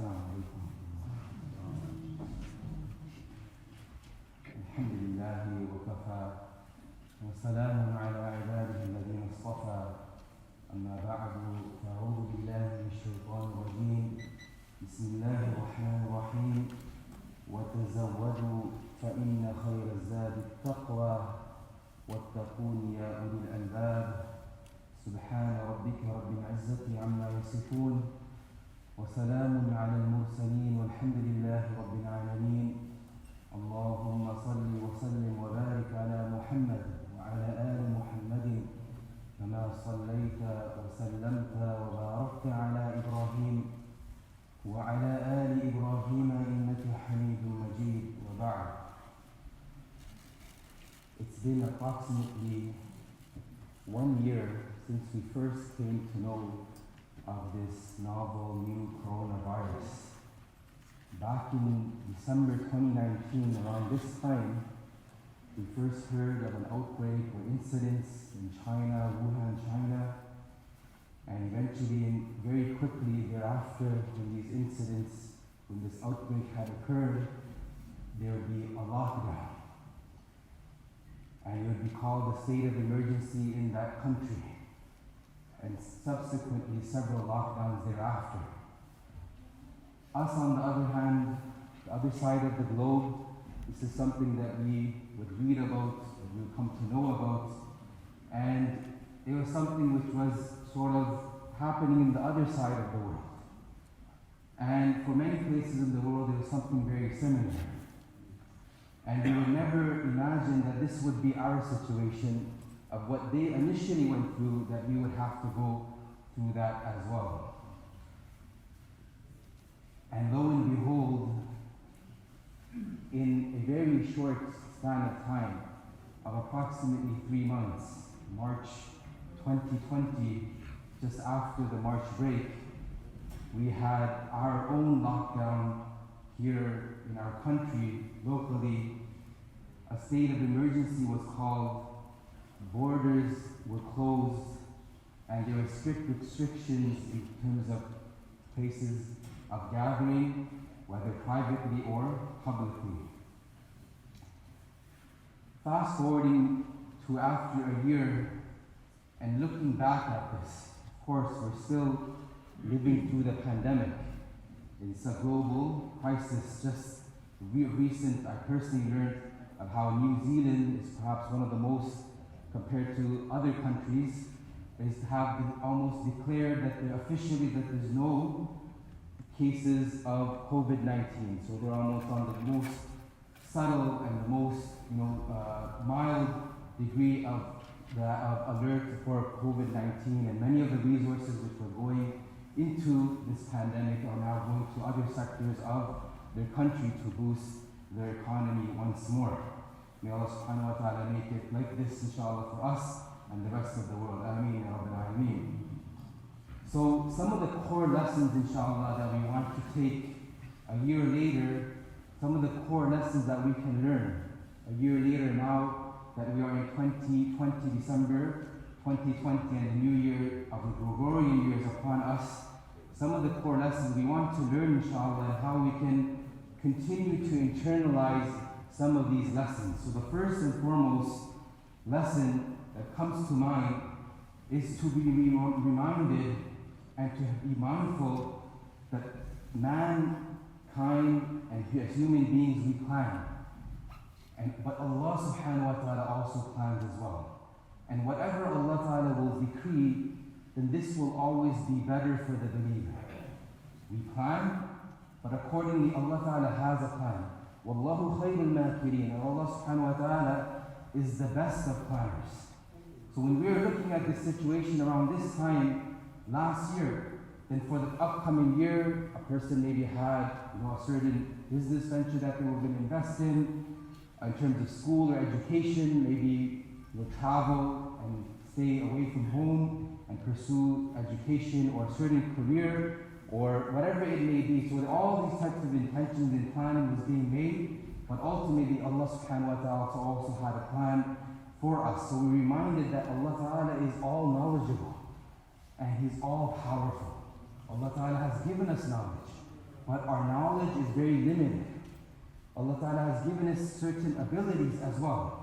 السلام عليكم. الحمد لله وكفى وسلام على عباده الذين اصطفى. أما بعد فأعوذ بالله من الشيطان الرجيم. بسم الله الرحمن الرحيم. وتزودوا فإن خير الزاد التقوى واتقون يا أولي الألباب. سبحان ربك رب العزة عما يصفون وسلام على المرسلين والحمد لله رب العالمين. اللهم صل وسلم وبارك على محمد وعلى آل محمد كما صليت وسلمت وباركت على إبراهيم وعلى آل إبراهيم إنك حميد مجيد. وبعد. It's been approximately 1 year since we first came to know of this novel new coronavirus. Back in December 2019, around this time, we first heard of an outbreak or incidents in China, Wuhan, China, and eventually, very quickly thereafter, when these incidents, when this outbreak had occurred, there would be a lockdown. And it would be called a state of emergency in that country, and subsequently several lockdowns thereafter. Us, on the other hand, the other side of the globe, this is something that we would read about, that we would come to know about, and it was something which was sort of happening in the other side of the world. And for many places in the world, it was something very similar. And we would never imagine that this would be our situation of what they initially went through, that we would have to go through that as well. And lo and behold, in a very short span of time, of approximately 3 months, March 2020, just after the March break, we had our own lockdown here in our country, locally. A state of emergency was called, borders were closed, and there were strict restrictions in terms of places of gathering, whether privately or publicly. Fast forwarding to after a year and looking back at this, of course, we're still living through the pandemic. It's a global crisis. Just recent, I personally learned of how New Zealand is perhaps one of the most, compared to other countries, is to have almost declared that officially that there's no cases of COVID-19. So they're almost on the most subtle and the most mild degree of alert for COVID-19, and many of the resources which were going into this pandemic are now going to other sectors of their country to boost their economy once more. May Allah subhanahu wa ta'ala make it like this, inshallah, for us and the rest of the world. Ameen ya Rabbil Alameen. So some of the core lessons, inshallah, that we want to take a year later, some of the core lessons that we can learn a year later now that we are in 2020, December 2020, and the new year of the Gregorian year is upon us. Some of the core lessons we want to learn, inshallah, and how we can continue to internalize some of these lessons. So the first and foremost lesson that comes to mind is to be reminded and to be mindful that mankind and as human beings, we plan. But Allah subhanahu wa ta'ala also plans as well. And whatever Allah ta'ala will decree, then this will always be better for the believer. We plan, but accordingly Allah ta'ala has a plan. Wallahu khayrul makirin. And Allah subhanahu wa ta'ala is the best of planners. So when we are looking at this situation around this time last year, then for the upcoming year, a person maybe had a certain business venture that they were going to invest in terms of school or education, maybe travel and stay away from home and pursue education or a certain career or whatever it may be. So all these types of intentions and planning was being made, but ultimately Allah subhanahu wa ta'ala also had a plan for us. So we're reminded that Allah ta'ala is all knowledgeable and He's all powerful. Allah ta'ala has given us knowledge. but our knowledge is very limited. Allah Ta'ala has given us certain abilities as well.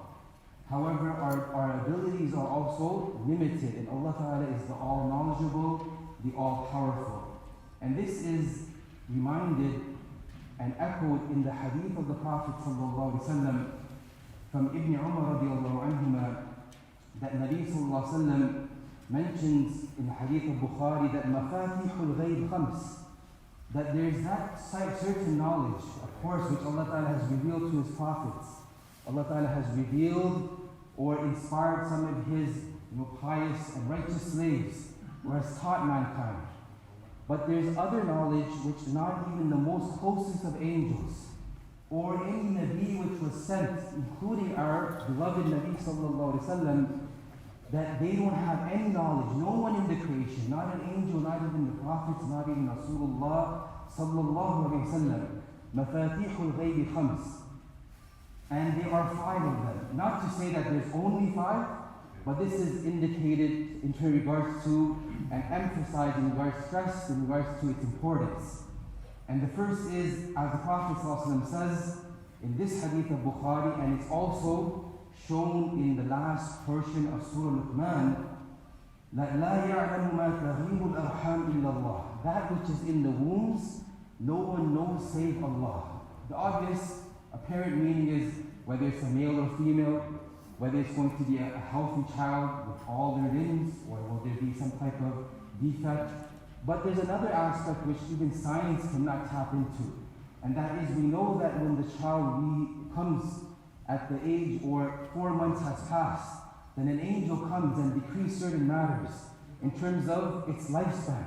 However, our abilities are also limited, and Allah Ta'ala is the all-knowledgeable, the all-powerful. And this is reminded and echoed in the hadith of the Prophet ﷺ from Ibn Umar radiallahu anhuma, that Nabi ﷺ mentions in the hadith of Bukhari that mafatihul ghayb khams, that there is that certain knowledge, of course, which Allah Ta'ala has revealed to His prophets. Allah Ta'ala has revealed or inspired some of His pious and righteous slaves, or has taught mankind. But there's other knowledge which not even the most closest of angels, or any Nabi which was sent, including our beloved Nabi sallallahu alaihi wasallam, that they don't have any knowledge. No one in the creation, not an angel, not even the prophets, not even Rasulullah sallallahu alaihi wasallam. Mafatihul ghayb khams. And there are 5 of them. Not to say that there's only 5, but this is indicated in regards to and emphasized in regards stressed in regards to its importance. And the first is, as the Prophet ﷺ says in this hadith of Bukhari, and it's also shown in the last portion of Surah Luqman, that لا يعلم ما تغيب الأرحام إلا الله. That which is in the wombs, no one knows save Allah. The obvious apparent meaning is whether it's a male or female, whether it's going to be a healthy child with all their limbs, or will there be some type of defect. But there's another aspect which even science cannot tap into, and that is we know that when the child comes at the age or 4 months has passed, then an angel comes and decrees certain matters in terms of its lifespan,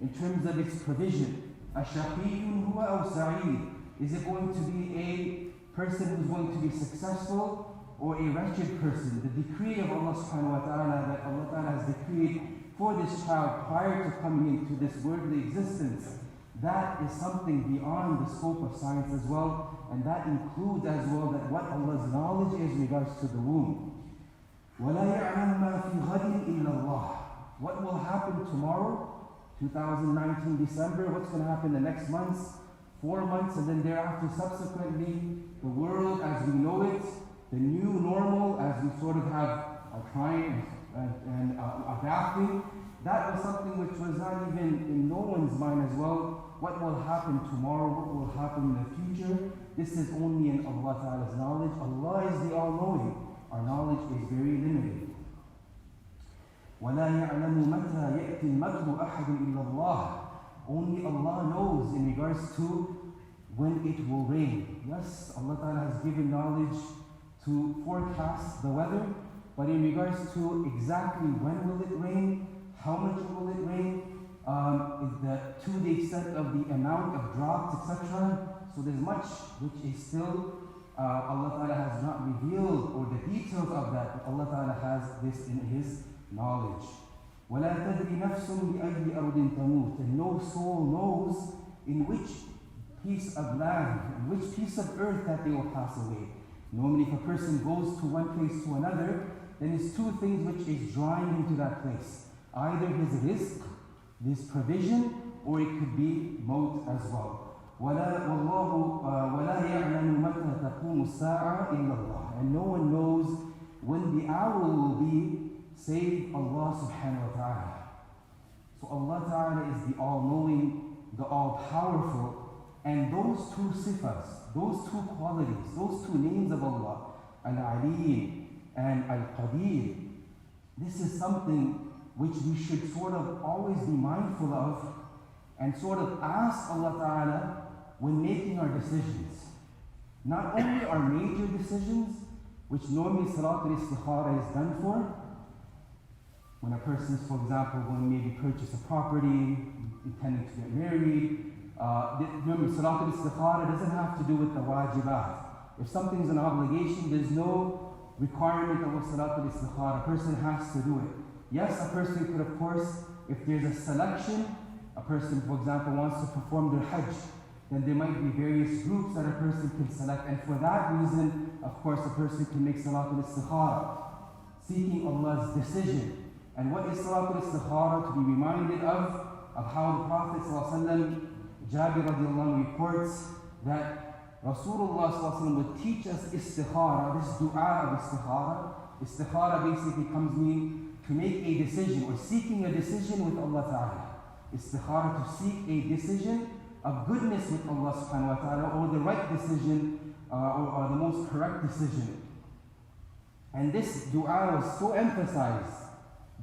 in terms of its provision. أَشَقِيٌّ هُوَ أَوْ سَعِيدٌ. Is it going to be a person who's going to be successful or a wretched person? The decree of Allah subhanahu wa ta'ala, that Allah ta'ala has decreed for this child prior to coming into this worldly existence, that is something beyond the scope of science as well, and that includes as well that what Allah's knowledge is in regards to the womb. وَلَا يَعْلَمُ مَا فِي غَدٍ إِلَّا اللَّهُ. What will happen tomorrow, 2019 December, what's going to happen the next months, 4 months, and then thereafter subsequently, the world as we know it, the new normal as we sort of have our crying and adapting, that was something which was not even in no one's mind as well. What will happen tomorrow, what will happen in the future, this is only in Allah Ta'ala's knowledge. Allah is the all-knowing. Our knowledge is very limited. وَلَا يَعْلَمُ مَتَى يَأْتِي الْمَكْرُ أَحَدٌ إِلَّا اللَّهُ. Only Allah knows in regards to when it will rain. Yes, Allah Ta'ala has given knowledge to forecast the weather, but in regards to exactly when will it rain, how much will it rain, to the extent of the amount of drops, etc. So there's much which is still Allah Ta'ala has not revealed, or the details of that, but Allah Ta'ala has this in His knowledge. وَلَا تَدْرِ نَفْسٌ بِأَيِّ أَرْضٍ تَمُوتُ. And no soul knows in which piece of land, in which piece of earth that they will pass away. Normally if a person goes to one place to another, then it's 2 things which is drawing him to that place. Either his rizq, his provision, or it could be maut as well. وَلَا يَعْلَمُ مَتَى تَقُومُ السَّاعَةُ إِلَّا اللَّهُ. And no one knows when the hour will be save Allah subhanahu wa ta'ala. So Allah Ta'ala is the all-knowing, the all-powerful, and those 2 sifas, those 2 qualities, those 2 names of Allah, Al-Alim and Al-Qadir, this is something which we should sort of always be mindful of and sort of ask Allah Ta'ala when making our decisions. Not only our major decisions, which normally Salatul Istikhara is done for, when a person is, for example, going to maybe purchase a property, intending to get married. Remember, Salatul Istikhara doesn't have to do with the wajibat. If something's an obligation, there's no requirement of Salatul Istikhara. A person has to do it. Yes, a person could, of course, if there's a selection, a person, for example, wants to perform their Hajj, then there might be various groups that a person can select. And for that reason, of course, a person can make Salatul Istikhara, seeking Allah's decision. And what is Salatul Istikhara? To be reminded of how the Prophet ﷺ Jabir radiallahu anhu reports that Rasulullah sallallahu alaihi wasallam would teach us istikhara, this dua of istikhara. Istikhara basically comes meaning to make a decision or seeking a decision with Allah Ta'ala. Istikhara, to seek a decision of goodness with Allah subhanahu wa ta'ala, or the right decision, or the most correct decision. And this dua was so emphasized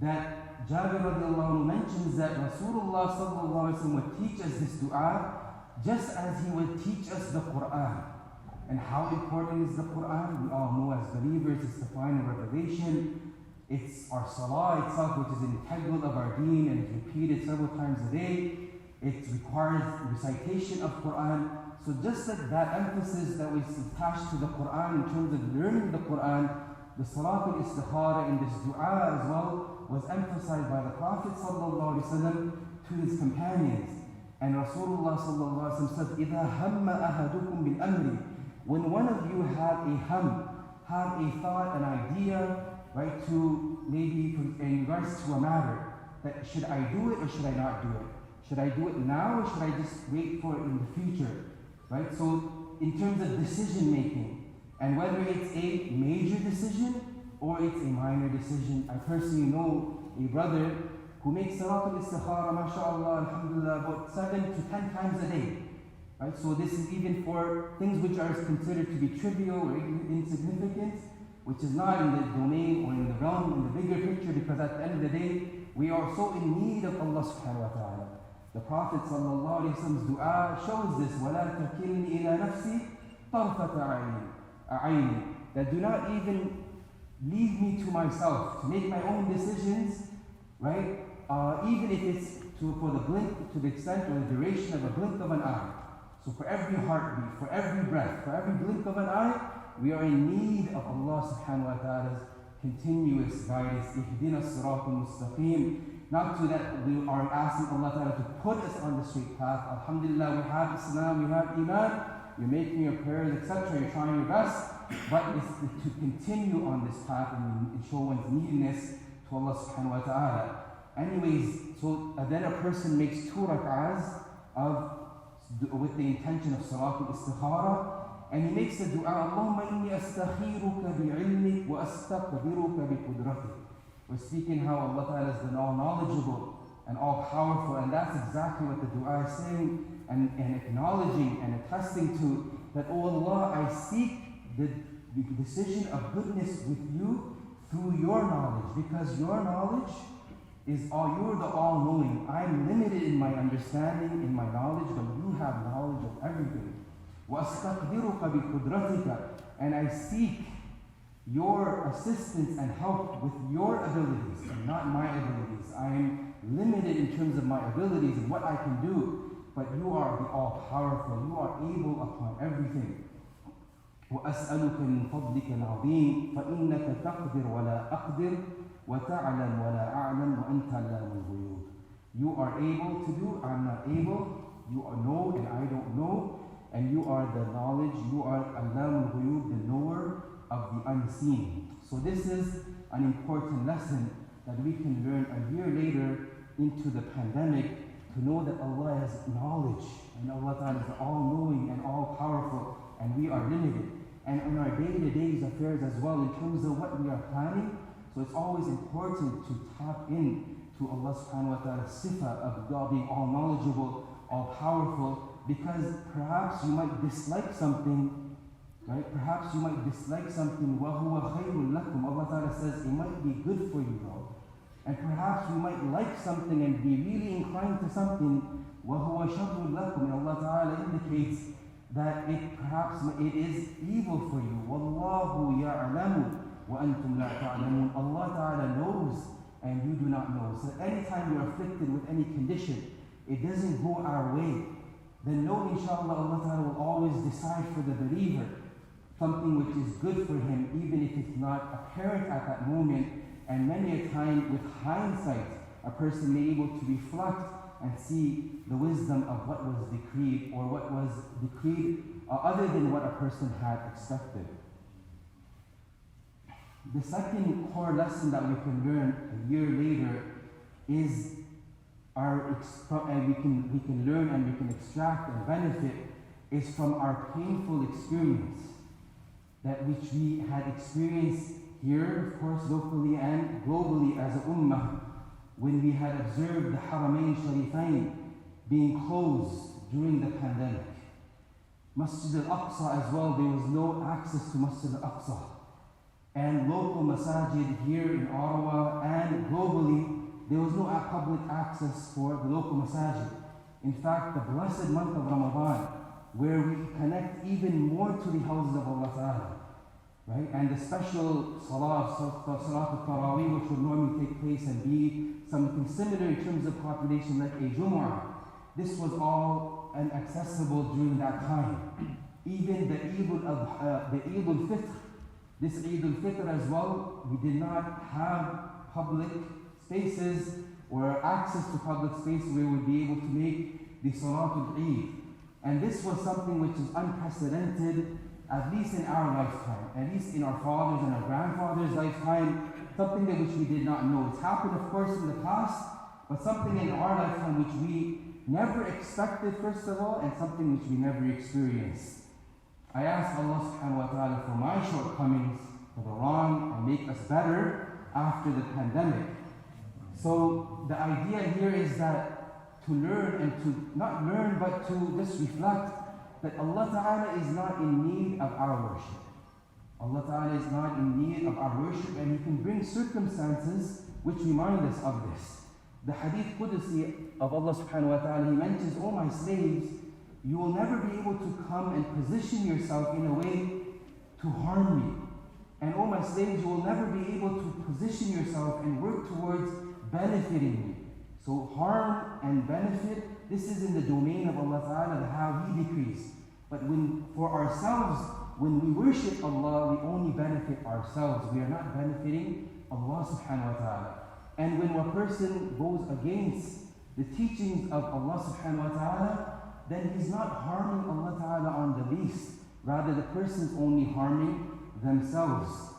that Jabir radiallahu anhu mentions that Rasulullah sallallahu alaihi wasallam would teach us this dua just as he would teach us the Quran. And how important is the Quran? We all know as believers it's the final revelation. It's our salah itself, which is an integral of our deen and is repeated several times a day. It requires recitation of Quran. So just like that emphasis that was attached to the Quran in terms of learning the Quran, the salat al-istikhara in this dua as well was emphasized by the Prophet ﷺ to his companions. And Rasulullah ﷺ said, إِذَا هَمَّ أَحَدُكُمْ بِالْأَمْرِ, when one of you have a have a thought, an idea, right, to maybe in regards to a matter, that should I do it or should I not do it? Should I do it now or should I just wait for it in the future? Right? So in terms of decision making, and whether it's a major decision or it's a minor decision, I personally know a brother who makes salat al-istikhara, mashallah, alhamdulillah, about 7 to 10 times a day. Right? So this is even for things which are considered to be trivial or insignificant, which is not in the domain or in the realm, in the bigger picture, because at the end of the day, we are so in need of Allah subhanahu wa ta'ala. The Prophet sallallahu alayhi wa sallam's dua shows this, وَلَا تَكِلْنِي إِلَى نَفْسِي طَرْفَةَ عَيْنٍ, that do not even leave me to myself, to make my own decisions, right? Even if it's for the blink, to the extent or the duration of a blink of an eye. So for every heartbeat, for every breath, for every blink of an eye, we are in need of Allah subhanahu wa ta'ala's continuous guidance. Ihdina as-siratal mustaqim. Not to that we are asking Allah ta'ala to put us on the straight path. Alhamdulillah, we have Islam, we have Iman, you're making your prayers, etc. You're trying your best, but it's to continue on this path and show one's neediness to Allah subhanahu wa ta'ala. Anyways, so then a person makes 2 rak'ahs with the intention of salat al-istikhara, and he makes the dua, Allahumma inni astakhiruka bi'ilmik wa astaqdiruka biqudratik. We're speaking how Allah Ta'ala is the all-knowledgeable and all-powerful, and that's exactly what the dua is saying and acknowledging and attesting to, that, oh Allah, I seek the decision of goodness with you through your knowledge, because your knowledge is you're the all-knowing. I'm limited in my understanding, in my knowledge, but you have knowledge of everything. وَأَسْتَقْدِرُكَ بِقُدْرَتِكَ, and I seek your assistance and help with your abilities and not my abilities. I am limited in terms of my abilities and what I can do, but you are the all-powerful. You are able upon everything. وَأَسْأَلُكَ مِنْ فَضْلِكَ الْعَظِيمِ فَإِنَّكَ تَقْدِرُ وَلَا أَقْدِرُ وَتَعْلَمْ وَلَا أَعْلَمْ وَأَنْتَ عَلَّامُ الْغُيُوبِ. You are able to do, I'm not able. You know and I don't know. And you are the knowledge, you are Allam al-Ghuyub, the knower of the unseen. So this is an important lesson that we can learn a year later into the pandemic, to know that Allah has knowledge, and Allah Ta'ala is all-knowing and all-powerful, and we are limited. And in our day-to-day affairs as well, in terms of what we are planning, so it's always important to tap in to Allah subhanahu wa ta'ala's sifa of God being all-knowledgeable, all-powerful, because perhaps you might dislike something, right? Perhaps you might dislike something, وَهُوَ خَيْرٌ لَكُمْ. Allah Ta'ala says it might be good for you though. And perhaps you might like something and be really inclined to something, وَهُوَ شَرٌ لَكُمْ. And Allah Ta'ala indicates that perhaps it is evil for you. وَاللَّهُ يَعْلَمُ وَأَنْتُمْ لَا تَعْلَمُونَ. Allah Ta'ala knows and you do not know. So anytime you're afflicted with any condition, it doesn't go our way, then know inshallah Allah Ta'ala will always decide for the believer something which is good for him, even if it's not apparent at that moment. And many a time with hindsight, a person may be able to reflect and see the wisdom of what was decreed, or what was decreed other than what a person had expected. The second core lesson that we can learn a year later is and we can learn and we can extract and benefit is from our painful experience, that which we had experienced here, of course, locally and globally as a ummah, when we had observed the Haramain Sharifain being closed during the pandemic. Masjid al-Aqsa as well, there was no access to Masjid al-Aqsa. And local masajid here in Ottawa and globally, there was no public access for the local masajid. In fact, the blessed month of Ramadan, where we connect even more to the houses of Allah Ta'ala, right? And the special salah al-Tarawih, which would normally take place and be something similar in terms of population like a Jumu'ah. This was all inaccessible during that time. Even the Eid al-Fitr, this Eid al-Fitr as well, we did not have public spaces or access to public space where we would be able to make the Salatul Eid. And this was something which is unprecedented, at least in our lifetime, at least in our fathers and our grandfathers' lifetime, something that which we did not know. It's happened, of course, in the past, but something in our lifetime which we never expected, first of all, and something which we never experienced. I ask Allah subhanahu wa ta'ala for my shortcomings, for the wrong, and make us better after the pandemic. So the idea here is that to learn and to not learn, but to just reflect that Allah Ta'ala is not in need of our worship. Allah Ta'ala is not in need of our worship, and He can bring circumstances which remind us of this. The Hadith Qudsi of Allah Subhanahu wa Ta'ala, He mentions, "O my slaves, you will never be able to come and position yourself in a way to harm me. And O my slaves, you will never be able to position yourself and work towards benefiting me." So harm and benefit, this is in the domain of Allah Ta'ala, how He decrees. But for ourselves, when we worship Allah, we only benefit ourselves. We are not benefiting Allah Subhanahu wa Ta'ala. And when a person goes against the teachings of Allah Subhanahu wa Ta'ala, then he's not harming Allah Ta'ala on the least. Rather, the person's only harming themselves.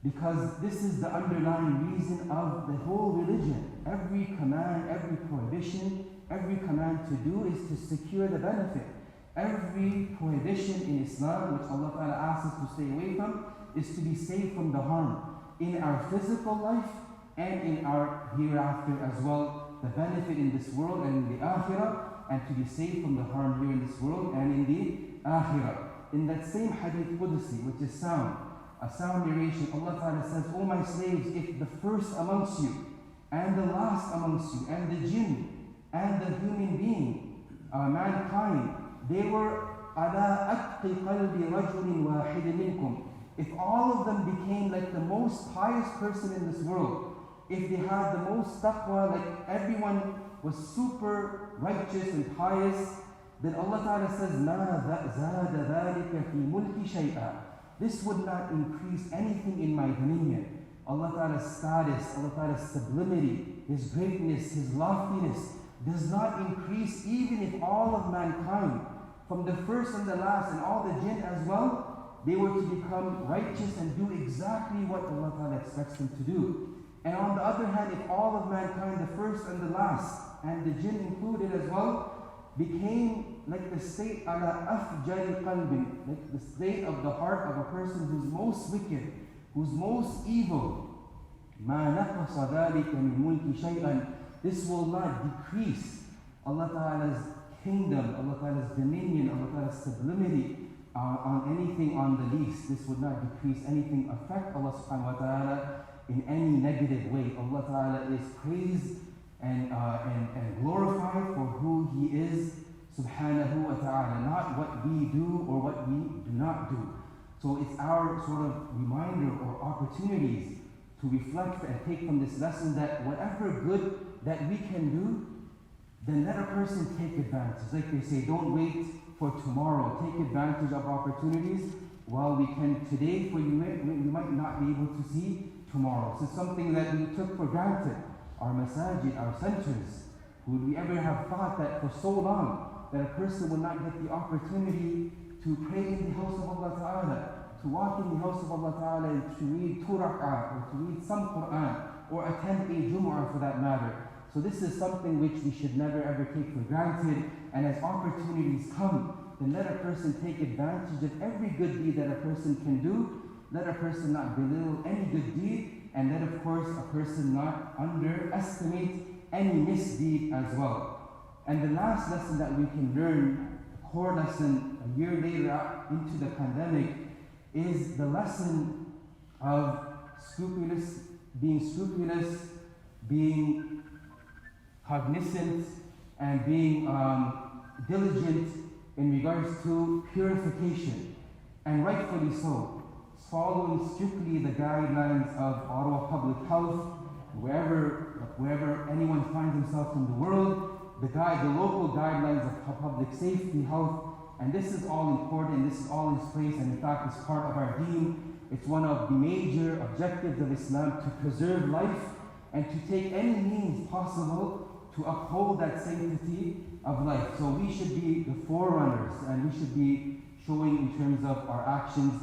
Because this is the underlying reason of the whole religion. Every command, every prohibition, every command to do is to secure the benefit. Every prohibition in Islam, which Allah Ta'ala asks us to stay away from, is to be saved from the harm in our physical life and in our hereafter as well. The benefit in this world and in the akhirah, and to be saved from the harm here in this world and in the akhirah. In that same Hadith Qudsi, which is sound, a sound narration, Allah Ta'ala says, "O my slaves, if the first amongst you, and the last amongst you, and the jinn, and the human being, mankind, they were عَلَىٰ أَتْقِ قَلْبِ رَجُلٍ وَاحِدٍ مِنْكُمْ." If all of them became like the most pious person in this world, if they had the most taqwa, like everyone was super righteous and pious, then Allah Ta'ala says, مَا زَادَ ذَلِكَ فِي مُلْكِ شَيْئًا. This would not increase anything in my dominion. Allah Ta'ala's status, Allah Ta'ala's sublimity, His greatness, His loftiness does not increase even if all of mankind, from the first and the last and all the jinn as well, they were to become righteous and do exactly what Allah Ta'ala expects them to do. And on the other hand, if all of mankind, the first and the last, and the jinn included as well, became like the state ala afjari qalbin, like the state of the heart of a person who's most wicked, who's most evil, ma naqasa dhalika min mulki shay'an. This will not decrease Allah Ta'ala's kingdom, Allah Ta'ala's dominion, Allah Ta'ala's sublimity on anything on the least. This would not decrease anything, affect Allah Subhanahu wa Ta'ala in any negative way. Allah Ta'ala is praised and glorified for who He is, Subhanahu wa Ta'ala, not what we do or what we do not do. So it's our sort of reminder or opportunities to reflect and take from this lesson that whatever good that we can do, then let a person take advantage. Like they say, don't wait for tomorrow. Take advantage of opportunities while we can today, for you might not be able to see tomorrow. So something that we took for granted, our masajid, our centers. Would we ever have thought that for so long that a person would not get the opportunity to pray in the house of Allah Ta'ala, to walk in the house of Allah Ta'ala and to read 2 rak'ah or to read some Qur'an or attend a Jumu'ah for that matter. So this is something which we should never ever take for granted. And as opportunities come, then let a person take advantage of every good deed that a person can do. Let a person not belittle any good deed, and let of course a person not underestimate any misdeed as well. And the last lesson that we can learn, the core lesson a year later into the pandemic, is the lesson of scrupulous, being cognizant, and being diligent in regards to purification, and rightfully so, following strictly the guidelines of our public health, wherever anyone finds himself in the world, the local guidelines of public safety, health, and this is all important, this is all in place, and in fact it's part of our deen. It's one of the major objectives of Islam, to preserve life and to take any means possible to uphold that sanctity of life. So we should be the forerunners, and we should be showing in terms of our actions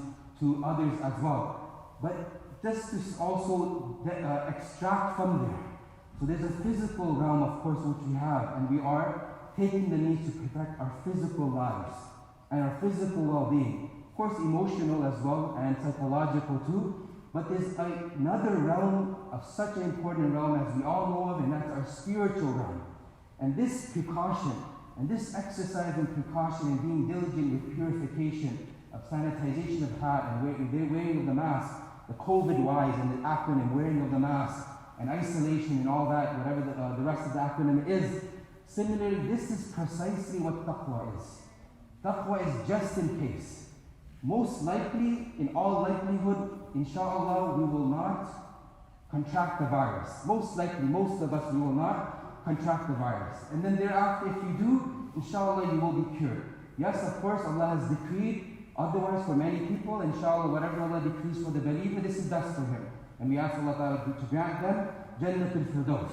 to others as well. But just to also extract from there. So there's a physical realm, of course, which we have, and we are taking the means to protect our physical lives and our physical well-being. Of course, emotional as well, and psychological too. But there's another realm of such an important realm as we all know of, and that's our spiritual realm. And this precaution, and this exercise in precaution and being diligent with purification, of sanitization of hat and wearing of the mask, the COVID-wise and the acronym, wearing of the mask, and isolation and all that, whatever the rest of the acronym is. Similarly, this is precisely what taqwa is. Taqwa is just in case. Most likely, in all likelihood, inshallah, we will not contract the virus. Most likely, most of us, we will not contract the virus. And then thereafter, if you do, inshallah, you will be cured. Yes, of course, Allah has decreed otherwise for many people, inshallah, whatever Allah decrees for the believer, this is best for him. And we ask Allah Ta'ala to grant them Jannatul Firdaus.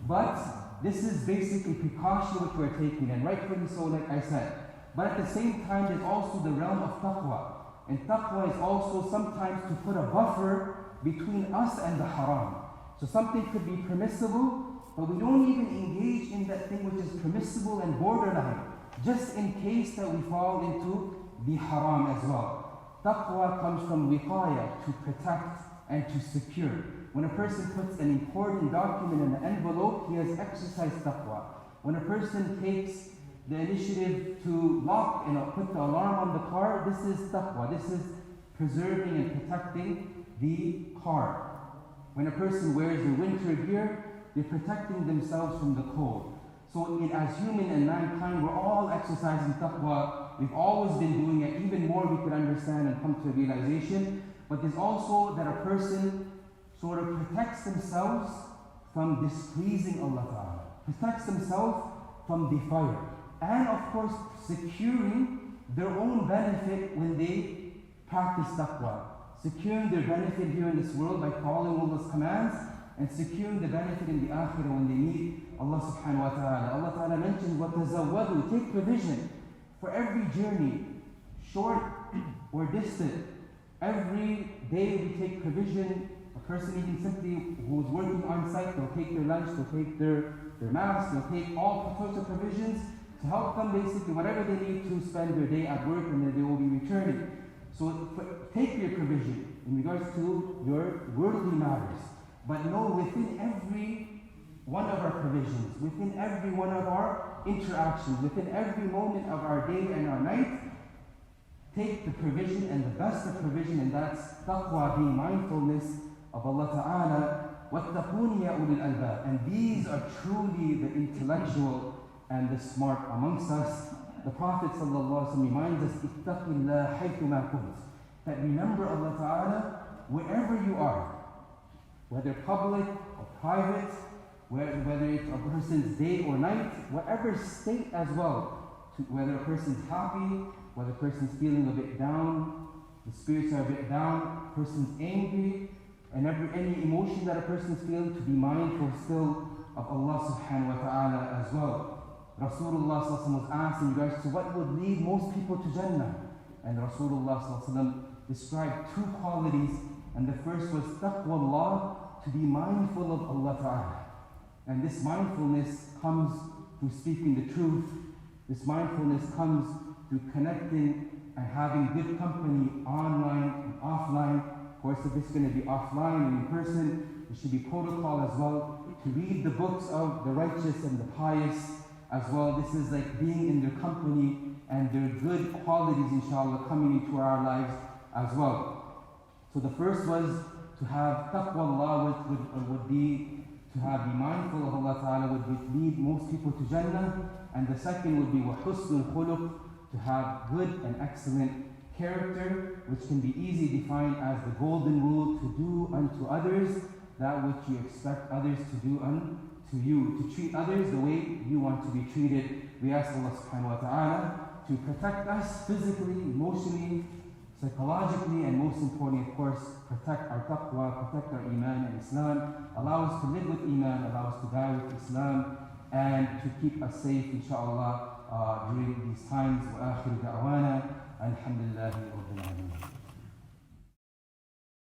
But this is basically precaution which we're taking, and rightfully so, like I said. But at the same time, there's also the realm of taqwa. And taqwa is also sometimes to put a buffer between us and the haram. So something could be permissible, but we don't even engage in that thing which is permissible and borderline, just in case that we fall into the haram as well. Taqwa comes from wiqaya, to protect and to secure. When a person puts an important document in an envelope, he has exercised taqwa. When a person takes the initiative to lock and put the alarm on the car, this is taqwa. This is preserving and protecting the car. When a person wears their winter gear, they're protecting themselves from the cold. So as human and mankind, we're all exercising taqwa. We've always been doing it. Even more we could understand and come to a realization. But there's also that a person sort of protects themselves from displeasing Allah Ta'ala. Protects themselves from the fire. And of course, securing their own benefit when they practice taqwa. Securing their benefit here in this world by following Allah's commands, and securing the benefit in the akhirah when they meet Allah subhanahu wa ta'ala. Allah Ta'ala mentions, وَتَزَوَّدُوا, take provision for every journey, short or distant. Every day we take provision. A person even simply who's working on site, they'll take their lunch, they'll take their mask, they'll take all sorts of provisions to help them basically whatever they need to spend their day at work, and then they will be returning. So take your provision in regards to your worldly matters. But know within every one of our provisions, within every one of our interactions, within every moment of our day and our night, take the provision, and the best of provision, and that's taqwa, being mindfulness of Allah Ta'ala. وَاتَّقُونِ يَا أُولِي الْأَلْبَابِ. And these are truly the intellectual and the smart amongst us. The Prophet ﷺ reminds us, اتَّقِ اللَّهَ حَيْثُ مَا كُنْتَ. That remember Allah Ta'ala wherever you are, whether public or private, whether it's a person's day or night, whatever state as well, whether a person's happy, whether a person's feeling a bit down, the spirits are a bit down, a person's angry, and any emotion that a person's feeling, to be mindful still of Allah subhanahu wa ta'ala as well. Rasulullah was asked in regards to what would lead most people to Jannah. And Rasulullah described two qualities, and the first was taqwallah, to be mindful of Allah ta'ala. And this mindfulness comes through speaking the truth. This mindfulness comes through connecting and having good company online and offline. Of course, if it's going to be offline and in person, there should be protocol as well. To read the books of the righteous and the pious as well. This is like being in their company and their good qualities, inshallah, coming into our lives as well. So the first was to have taqwa Allah, would be to be mindful of Allah Ta'ala, would lead most people to Jannah. And the second would be وَحُسْنُ الْخُلُقِ, to have good and excellent character, which can be easily defined as the golden rule: to do unto others that which you expect others to do unto you, to treat others the way you want to be treated. We ask Allah subhanahu wa ta'ala to protect us physically, emotionally, psychologically, and most importantly, of course, protect our taqwa, protect our iman and Islam, allow us to live with iman, allow us to die with Islam, and to keep us safe, inshallah, during these times. Wa akhiru da'wana, alhamdulillahi rabbil alamin.